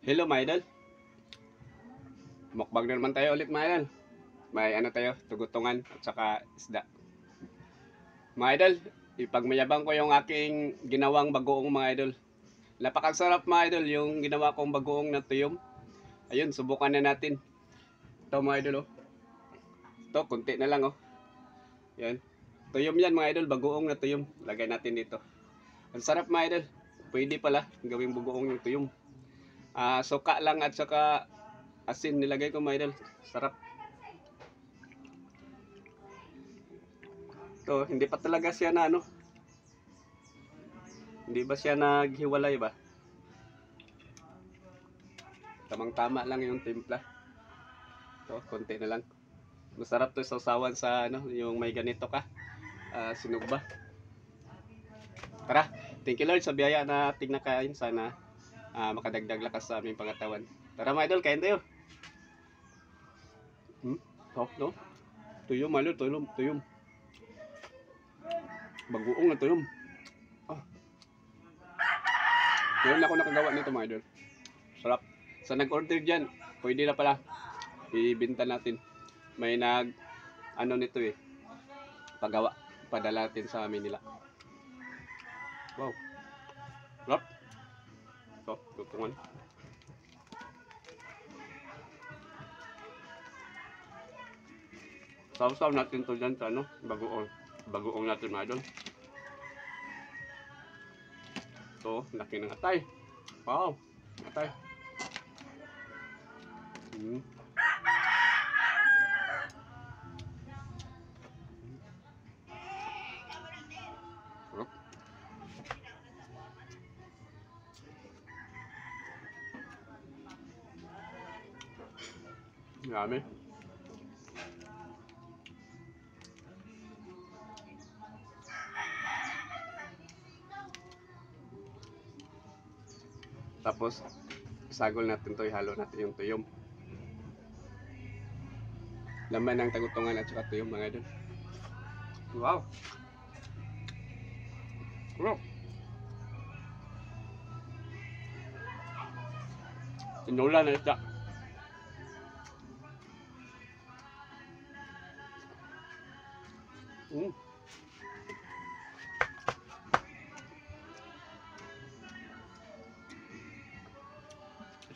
Hello mga idol, mukbang na naman tayo ulit mga idol. May ano tayo, tugutungan at saka isda. Mga idol, ipagmayabang ko yung aking ginawang bagoong mga idol. Napakasarap mga idol yung ginawa kong bagoong na tuyom. Ayun, subukan na natin. Ito mga idol oh. Ito, kunti na lang oh. Yan. Tuyom yan mga idol, bagoong na tuyom. Lagay natin dito. Ang sarap mga idol. Pwede pala gawing bagoong yung tuyom. Suka lang at saka asin nilagay ko mga idol. Sarap. To, hindi pa talaga siya na ano. Hindi ba siya naghiwalay ba? Tamang-tama lang yung timpla. To, konti na lang. Masarap to sausawan sa ano, yung may ganito ka. Sinugba. Tara, thank you Lord sa biyaya na tignakain. Sana makadagdag lakas sa aming pangatawan. Tara mga idol, kain tayo. No? Tuyom, malo, tuyom. Bagoong na tuyom. Ngayon ako nakagawa nito mga idol. Sarap. Sa nag-order dyan, pwede na pala. Ibinta natin. May ano nito eh. Pagawa. Padala natin sa amin nila. Wow. Sarap. Ito, tutungan. Sausaw natin to dyan sa ano, bagoong natin mga idol. Ito, laki ng atay. Wow, atay. Sarap. Yummy. Tapos, sagol natin to, ihalo natin yung tuyom. Laman ng tagutungan at saka tuyom mga idol. Wow! Wow! Tinula na isda.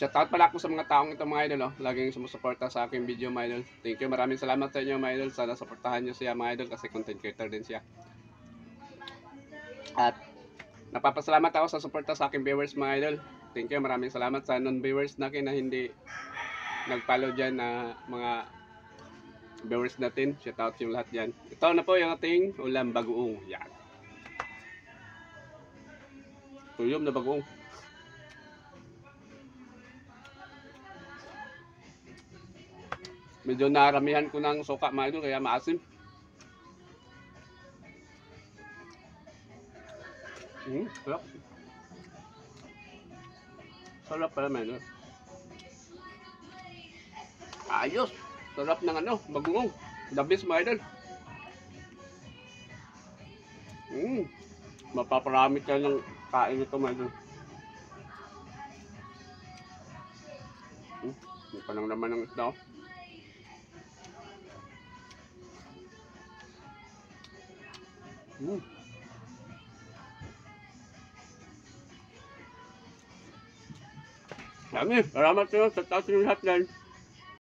Shout out pala ako sa mga taong ito mga idol, oh. Laging sumusuporta sa aking video mga idol. Thank you, maraming salamat sa inyo mga idol. Sana suportahan nyo siya mga idol kasi content creator din siya. At napapasalamat ako sa suporta sa aking viewers mga idol. Thank you, maraming salamat sa non-viewers natin na hindi nag-follow dyan na mga viewers natin. Shout out yung lahat dyan. Ito na po yung ating ulam bagoong. Yan. Tuyom na bagoong. Medyo naramihan ko ng suka mga idol kaya maasim. Sarap. Sarap pala mga idol. Ayos. Sarap ng ano, bagoong. The best mga idol. Mapaparami ka ng kain ito mga idol. Hindi pa lang naman ng isda. Dami, salamat sa taas yung lahat dyan.